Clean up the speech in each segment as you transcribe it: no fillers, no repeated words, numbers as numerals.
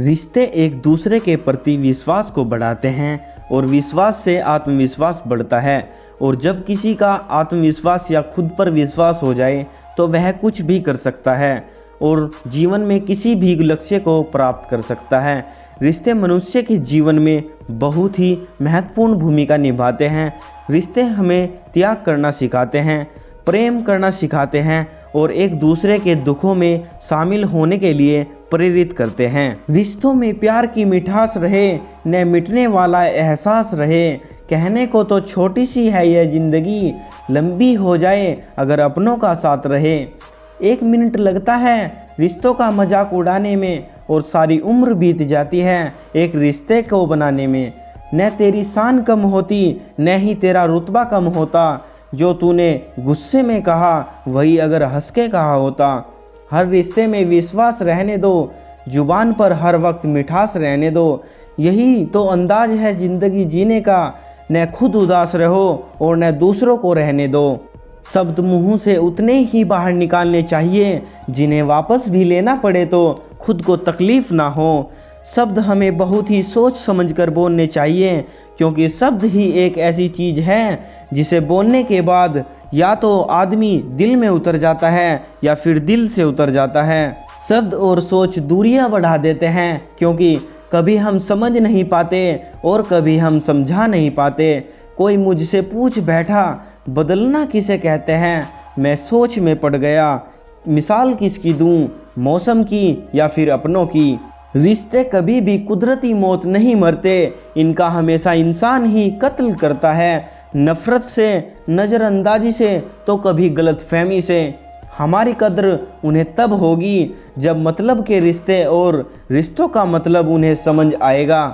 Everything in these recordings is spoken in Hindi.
रिश्ते एक दूसरे के प्रति विश्वास को बढ़ाते हैं और विश्वास से आत्मविश्वास बढ़ता है। और जब किसी का आत्मविश्वास या खुद पर विश्वास हो जाए तो वह कुछ भी कर सकता है और जीवन में किसी भी लक्ष्य को प्राप्त कर सकता है। रिश्ते मनुष्य के जीवन में बहुत ही महत्वपूर्ण भूमिका निभाते हैं। रिश्ते हमें त्याग करना सिखाते हैं, प्रेम करना सिखाते हैं और एक दूसरे के दुखों में शामिल होने के लिए प्रेरित करते हैं। रिश्तों में प्यार की मिठास रहे, न मिटने वाला एहसास रहे। कहने को तो छोटी सी है यह जिंदगी, लंबी हो जाए अगर अपनों का साथ रहे। 1 मिनट लगता है रिश्तों का मजाक उड़ाने में और सारी उम्र बीत जाती है एक रिश्ते को बनाने में। न तेरी शान कम होती, न ही तेरा रुतबा कम होता। जो तूने गुस्से में कहा वही अगर हंस के कहा होता। हर रिश्ते में विश्वास रहने दो, जुबान पर हर वक्त मिठास रहने दो। यही तो अंदाज है जिंदगी जीने का। न खुद उदास रहो और न दूसरों को रहने दो। शब्द मुंह से उतने ही बाहर निकालने चाहिए जिन्हें वापस भी लेना पड़े तो खुद को तकलीफ ना हो। शब्द हमें बहुत ही सोच समझकर बोलने चाहिए, क्योंकि शब्द ही एक ऐसी चीज है जिसे बोलने के बाद या तो आदमी दिल में उतर जाता है या फिर दिल से उतर जाता है। शब्द और सोच दूरियां बढ़ा देते हैं, क्योंकि कभी हम समझ नहीं पाते और कभी हम समझा नहीं पाते। कोई मुझसे पूछ बैठा बदलना किसे कहते हैं, मैं सोच में पड़ गया। मिसाल किसकी दूं, मौसम की या फिर अपनों की। रिश्ते कभी भी कुदरती मौत नहीं मरते, इनका हमेशा इंसान ही कत्ल करता है। नफरत से, नज़रअंदाजी से तो कभी गलतफहमी से। हमारी कद्र उन्हें तब होगी जब मतलब के रिश्ते और रिश्तों का मतलब उन्हें समझ आएगा।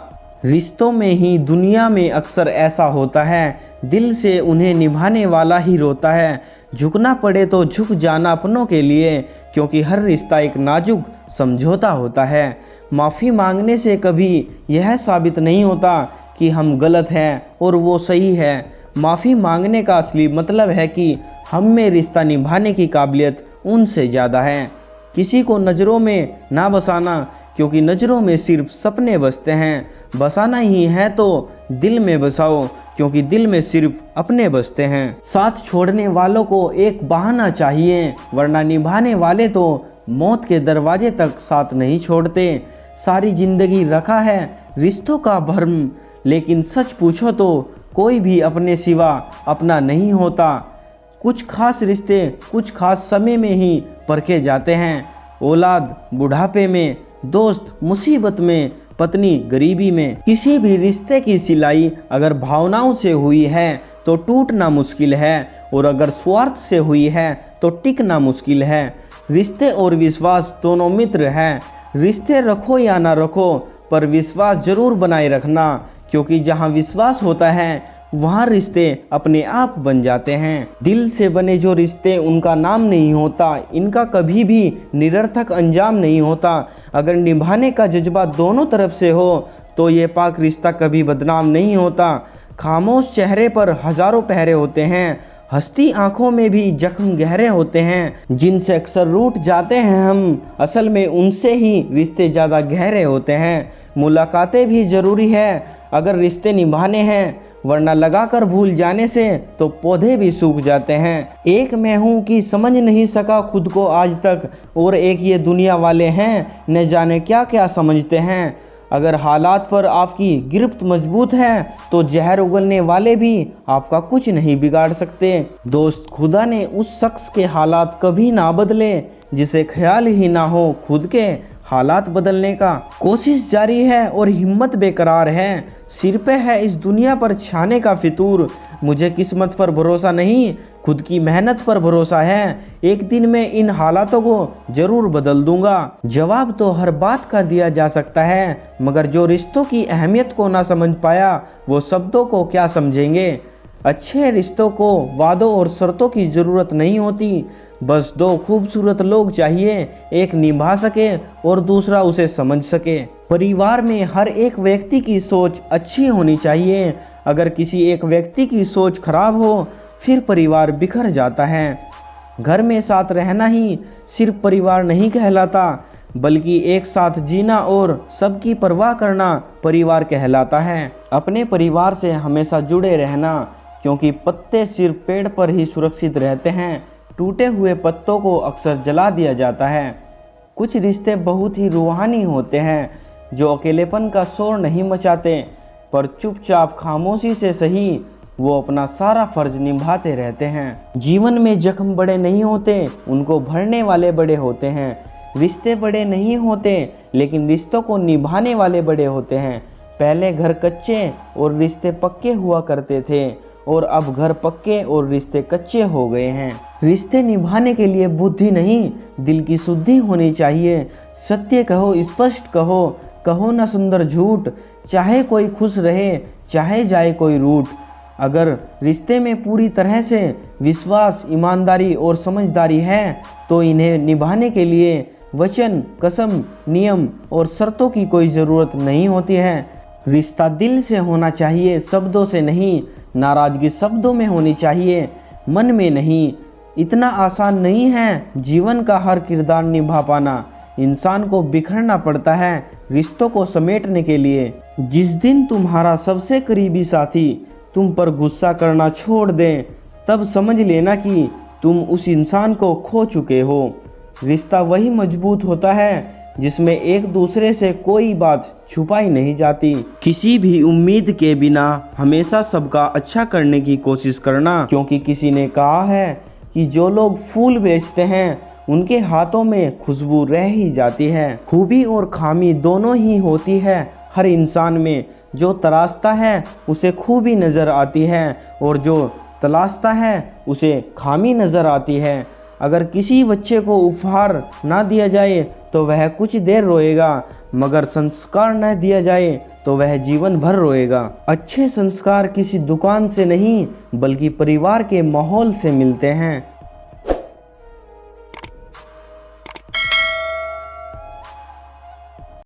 रिश्तों में ही दुनिया में अक्सर ऐसा होता है, दिल से उन्हें निभाने वाला ही रोता है। झुकना पड़े तो झुक जाना अपनों के लिए, क्योंकि हर रिश्ता एक नाजुक समझौता होता है। माफ़ी मांगने से कभी यह साबित नहीं होता कि हम गलत हैं और वो सही है। माफ़ी मांगने का असली मतलब है कि हम में रिश्ता निभाने की काबिलियत उनसे ज़्यादा है। किसी को नज़रों में ना बसाना, क्योंकि नज़रों में सिर्फ सपने बसते हैं। बसाना ही है तो दिल में बसाओ, क्योंकि दिल में सिर्फ अपने बसते हैं। साथ छोड़ने वालों को एक बहाना चाहिए, वरना निभाने वाले तो मौत के दरवाजे तक साथ नहीं छोड़ते। सारी जिंदगी रखा है रिश्तों का भरम, लेकिन सच पूछो तो कोई भी अपने सिवा अपना नहीं होता। कुछ खास रिश्ते कुछ खास समय में ही परखे जाते हैं। औलाद बुढ़ापे में, दोस्त मुसीबत में, पत्नी गरीबी में। किसी भी रिश्ते की सिलाई अगर भावनाओं से हुई है तो टूटना मुश्किल है, और अगर स्वार्थ से हुई है तो टिकना मुश्किल है। रिश्ते और विश्वास दोनों मित्र हैं। रिश्ते रखो या ना रखो, पर विश्वास जरूर बनाए रखना, क्योंकि जहाँ विश्वास होता है वहाँ रिश्ते अपने आप बन जाते हैं। दिल से बने जो रिश्ते उनका नाम नहीं होता, इनका कभी भी निरर्थक अंजाम नहीं होता। अगर निभाने का जज्बा दोनों तरफ से हो तो ये पाक रिश्ता कभी बदनाम नहीं होता। खामोश चेहरे पर हजारों पहरे होते हैं, हंसती आंखों में भी जख्म गहरे होते हैं। जिनसे अक्सर रूठ जाते हैं हम, असल में उनसे ही रिश्ते ज़्यादा गहरे होते हैं। मुलाकातें भी ज़रूरी है अगर रिश्ते निभाने हैं, वरना लगाकर भूल जाने से तो पौधे भी सूख जाते हैं। एक मैं हूँ कि समझ नहीं सका खुद को आज तक, और एक ये दुनिया वाले हैं न जाने क्या क्या समझते हैं। अगर हालात पर आपकी गिरफ्त मजबूत है तो जहर उगलने वाले भी आपका कुछ नहीं बिगाड़ सकते। दोस्त, खुदा ने उस शख्स के हालात कभी ना बदले जिसे ख्याल ही ना हो खुद के हालात बदलने का। कोशिश जारी है और हिम्मत बेकरार है। सिर पे है इस दुनिया पर छाने का फितूर। मुझे किस्मत पर भरोसा नहीं, खुद की मेहनत पर भरोसा है। एक दिन मैं इन हालातों को जरूर बदल दूंगा। जवाब तो हर बात का दिया जा सकता है, मगर जो रिश्तों की अहमियत को ना समझ पाया वो शब्दों को क्या समझेंगे। अच्छे रिश्तों को वादों और शर्तों की ज़रूरत नहीं होती, बस 2 खूबसूरत लोग चाहिए, एक निभा सके और दूसरा उसे समझ सके। परिवार में हर एक व्यक्ति की सोच अच्छी होनी चाहिए। अगर किसी एक व्यक्ति की सोच खराब हो फिर परिवार बिखर जाता है। घर में साथ रहना ही सिर्फ परिवार नहीं कहलाता, बल्कि एक साथ जीना और सबकी परवाह करना परिवार कहलाता है। अपने परिवार से हमेशा जुड़े रहना, क्योंकि पत्ते सिर्फ पेड़ पर ही सुरक्षित रहते हैं। टूटे हुए पत्तों को अक्सर जला दिया जाता है। कुछ रिश्ते बहुत ही रूहानी होते हैं, जो अकेलेपन का शोर नहीं मचाते, पर चुपचाप खामोशी से सही वो अपना सारा फर्ज निभाते रहते हैं। जीवन में जख्म बड़े नहीं होते, उनको भरने वाले बड़े होते हैं। रिश्ते बड़े नहीं होते, लेकिन रिश्तों को निभाने वाले बड़े होते हैं। पहले घर कच्चे और रिश्ते पक्के हुआ करते थे, और अब घर पक्के और रिश्ते कच्चे हो गए हैं। रिश्ते निभाने के लिए बुद्धि नहीं, दिल की शुद्धि होनी चाहिए। सत्य कहो, स्पष्ट कहो, कहो ना सुंदर झूठ, चाहे कोई खुश रहे, चाहे जाए कोई रूठ। अगर रिश्ते में पूरी तरह से विश्वास, ईमानदारी और समझदारी है, तो इन्हें निभाने के लिए वचन, कसम, नियम और शर्तों की कोई ज़रूरत नहीं होती है। रिश्ता दिल से होना चाहिए, शब्दों से नहीं। नाराज़गी शब्दों में होनी चाहिए, मन में नहीं। इतना आसान नहीं है जीवन का हर किरदार निभा पाना। इंसान को बिखरना पड़ता है रिश्तों को समेटने के लिए। जिस दिन तुम्हारा सबसे करीबी साथी तुम पर गुस्सा करना छोड़ दें, तब समझ लेना कि तुम उस इंसान को खो चुके हो। रिश्ता वही मजबूत होता है जिसमें एक दूसरे से कोई बात छुपाई नहीं जाती। किसी भी उम्मीद के बिना हमेशा सबका अच्छा करने की कोशिश करना, क्योंकि किसी ने कहा है कि जो लोग फूल बेचते हैं उनके हाथों में खुशबू रह ही जाती है। खूबी और खामी दोनों ही होती है हर इंसान में। जो तराशता है उसे खूबी नज़र आती है, और जो तलाशता है उसे खामी नज़र आती है। अगर किसी बच्चे को उपहार ना दिया जाए तो वह कुछ देर रोएगा, मगर संस्कार न दिया जाए तो वह जीवन भर रोएगा। अच्छे संस्कार किसी दुकान से नहीं, बल्कि परिवार के माहौल से मिलते हैं।